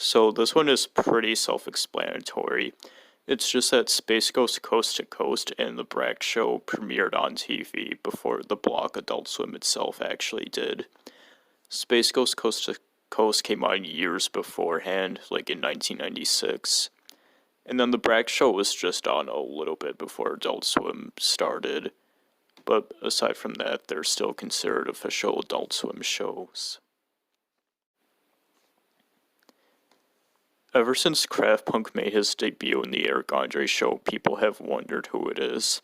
So this one is pretty self-explanatory. It's just that Space Ghost Coast to Coast and the Brak Show premiered on TV before the block Adult Swim itself actually did. Space Ghost Coast to Coast came out years beforehand, like in 1996. And then the Brak Show was just on a little bit before Adult Swim started. But aside from that, they're still considered official Adult Swim shows. Ever since Kraft Punk made his debut in the Eric Andre show, people have wondered who it is.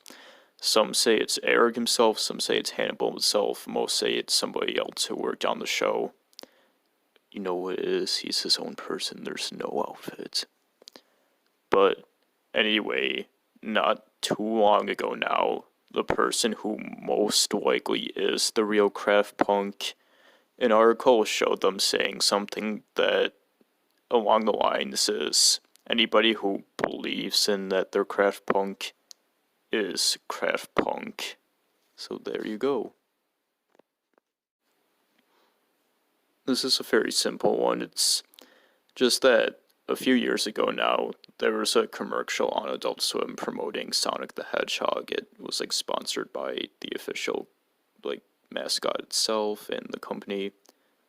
Some say it's Eric himself, some say it's Hannibal himself, most say it's somebody else who worked on the show. You know what it is, he's his own person, there's no outfit. But anyway, not too long ago now, the person who most likely is the real Kraft Punk, an article showed them saying something that along the lines is, anybody who believes in that they're Kraft Punk is Kraft Punk. So there you go. This is a very simple one. It's just that a few years ago now, there was a commercial on Adult Swim promoting Sonic the Hedgehog. It was sponsored by the official mascot itself and the company.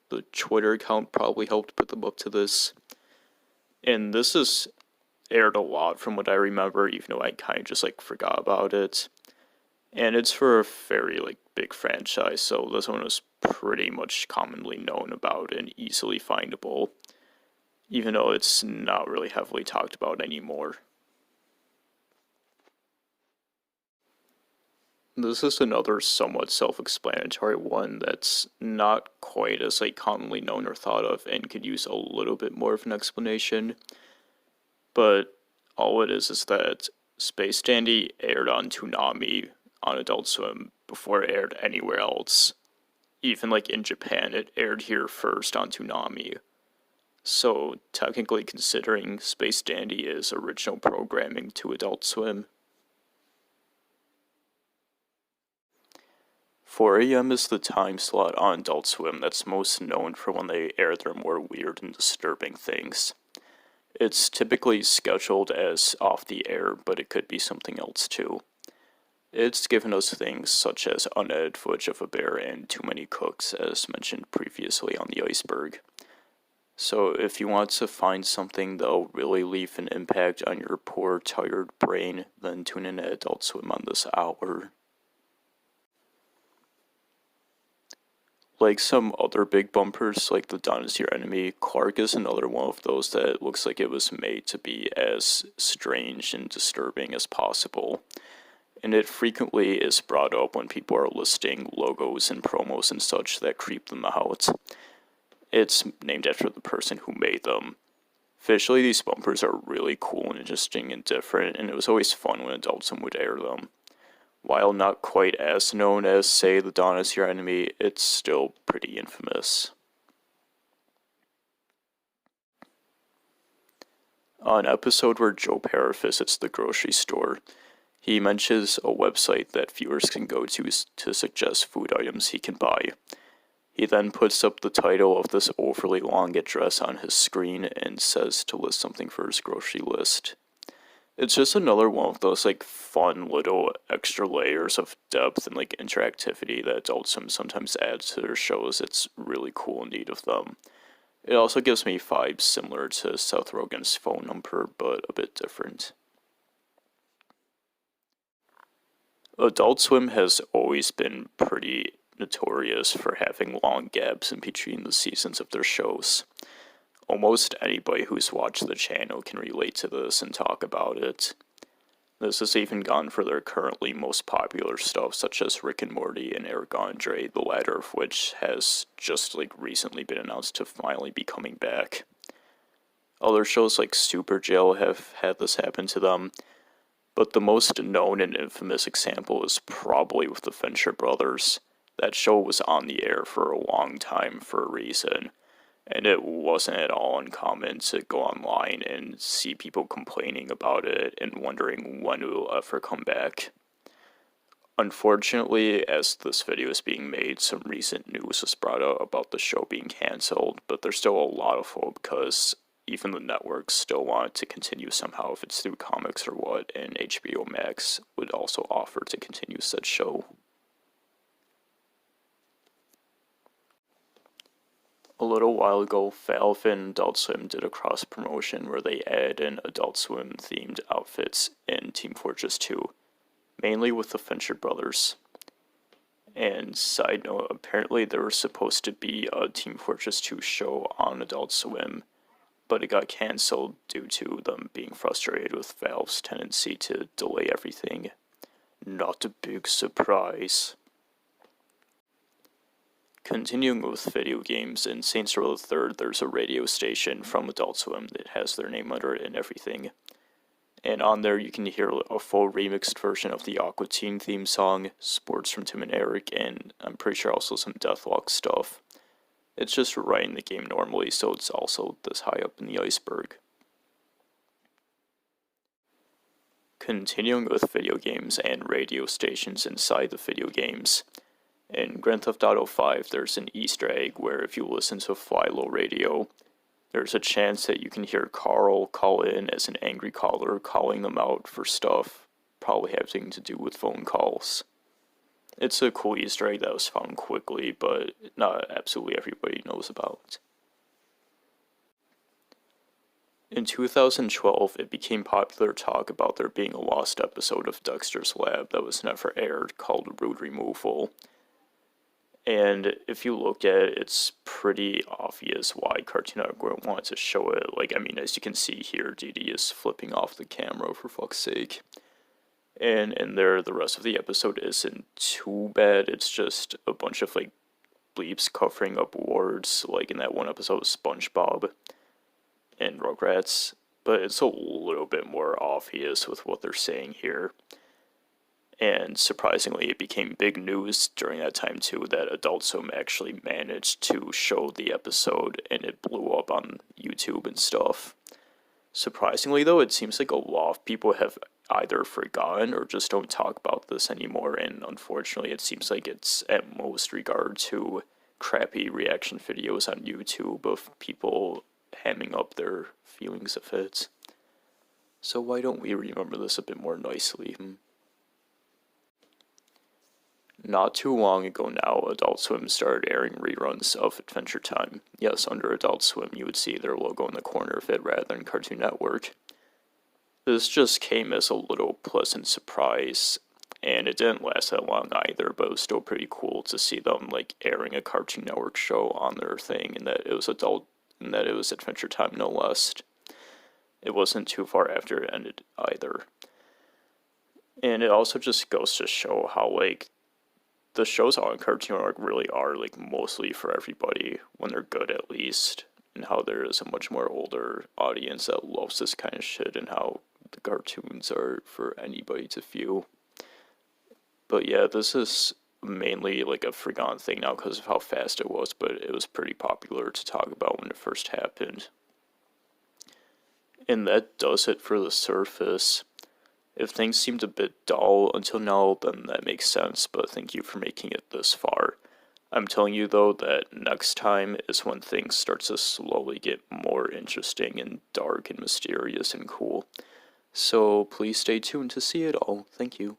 The Twitter account probably helped put them up to this. And this is aired a lot from what I remember, even though I kind of just forgot about it. And it's for a very big franchise, so this one was pretty much commonly known about and easily findable, even though it's not really heavily talked about anymore. This is another somewhat self-explanatory one that's not quite as commonly known or thought of and could use a little bit more of an explanation. But all it is that Space Dandy aired on Toonami on Adult Swim before it aired anywhere else. Even in Japan, it aired here first on Toonami. So technically considering Space Dandy is original programming to Adult Swim. 4 a.m. is the time slot on Adult Swim that's most known for when they air their more weird and disturbing things. It's typically scheduled as off the air, but it could be something else too. It's given us things such as unedited footage of a bear and too many cooks, as mentioned previously on the Iceberg. So if you want to find something that'll really leave an impact on your poor, tired brain, then tune in to Adult Swim on this hour. Like some other big bumpers, like the Dawn Is Your Enemy, Clarke is another one of those that looks like it was made to be as strange and disturbing as possible. And it frequently is brought up when people are listing logos and promos and such that creep them out. It's named after the person who made them. Visually, these bumpers are really cool and interesting and different, and it was always fun when Adult Swim would air them. While not quite as known as, say, The Dawn Is Your Enemy, it's still pretty infamous. On an episode where Joe Parra visits the grocery store, he mentions a website that viewers can go to suggest food items he can buy. He then puts up the title of this overly long address on his screen and says to list something for his grocery list. It's just another one of those fun little extra layers of depth and interactivity that Adult Swim sometimes adds to their shows. It's really cool and neat of them. It also gives me vibes similar to Seth Rogen's Phone Number, but a bit different. Adult Swim has always been pretty notorious for having long gaps in between the seasons of their shows. Almost anybody who's watched the channel can relate to this and talk about it. This has even gone for their currently most popular stuff, such as Rick and Morty and Eric Andre, the latter of which has just recently been announced to finally be coming back. Other shows like Super Jail have had this happen to them, but the most known and infamous example is probably with the Fincher brothers. That show was on the air for a long time for a reason. And it wasn't at all uncommon to go online and see people complaining about it and wondering when it will ever come back. Unfortunately, as this video is being made, some recent news was brought out about the show being cancelled, but there's still a lot of hope because even the networks still want to continue somehow, if it's through comics or what, and HBO Max would also offer to continue said show. A little while ago, Valve and Adult Swim did a cross promotion where they add in Adult Swim themed outfits in Team Fortress 2, mainly with the Fincher brothers. And side note, apparently there was supposed to be a Team Fortress 2 show on Adult Swim, but it got cancelled due to them being frustrated with Valve's tendency to delay everything. Not a big surprise. Continuing with video games, in Saints Row the 3rd, there's a radio station from Adult Swim that has their name under it and everything. And on there you can hear a full remixed version of the Aqua Teen theme song, sports from Tim and Eric, and I'm pretty sure also some Deathlock stuff. It's just right in the game normally, so it's also this high up in the Iceberg. Continuing with video games and radio stations inside the video games. In Grand Theft Auto 5, there's an Easter egg where if you listen to Fly Low Radio, there's a chance that you can hear Carl call in as an angry caller, calling them out for stuff probably having to do with phone calls. It's a cool Easter egg that was found quickly, but not absolutely everybody knows about. In 2012, it became popular talk about there being a lost episode of Dexter's Lab that was never aired called Root Removal. And if you look at it, it's pretty obvious why Cartoon Network wanted to show it. As you can see here, Dee Dee is flipping off the camera, for fuck's sake. And in there, the rest of the episode isn't too bad. It's just a bunch of, bleeps covering up words, like in that one episode of SpongeBob and Rugrats. But it's a little bit more obvious with what they're saying here. And surprisingly, it became big news during that time too that Adult Swim actually managed to show the episode and it blew up on YouTube and stuff. Surprisingly though, it seems like a lot of people have either forgotten or just don't talk about this anymore, and unfortunately it seems like it's at most regard to crappy reaction videos on YouTube of people hamming up their feelings of it. So why don't we remember this a bit more nicely? Not too long ago now, Adult Swim started airing reruns of Adventure Time. Yes, under Adult Swim, you would see their logo in the corner of it rather than Cartoon Network. This just came as a little pleasant surprise, and it didn't last that long either, but it was still pretty cool to see them, airing a Cartoon Network show on their thing, and that it was Adventure Time, no less. It wasn't too far after it ended either. And it also just goes to show how, the shows on Cartoon Network really are, mostly for everybody, when they're good at least, and how there is a much more older audience that loves this kind of shit, and how the cartoons are for anybody to view. But yeah, this is mainly, a forgotten thing now because of how fast it was, but it was pretty popular to talk about when it first happened. And that does it for the surface. If things seemed a bit dull until now, then that makes sense, but thank you for making it this far. I'm telling you, though, that next time is when things start to slowly get more interesting and dark and mysterious and cool. So please stay tuned to see it all. Thank you.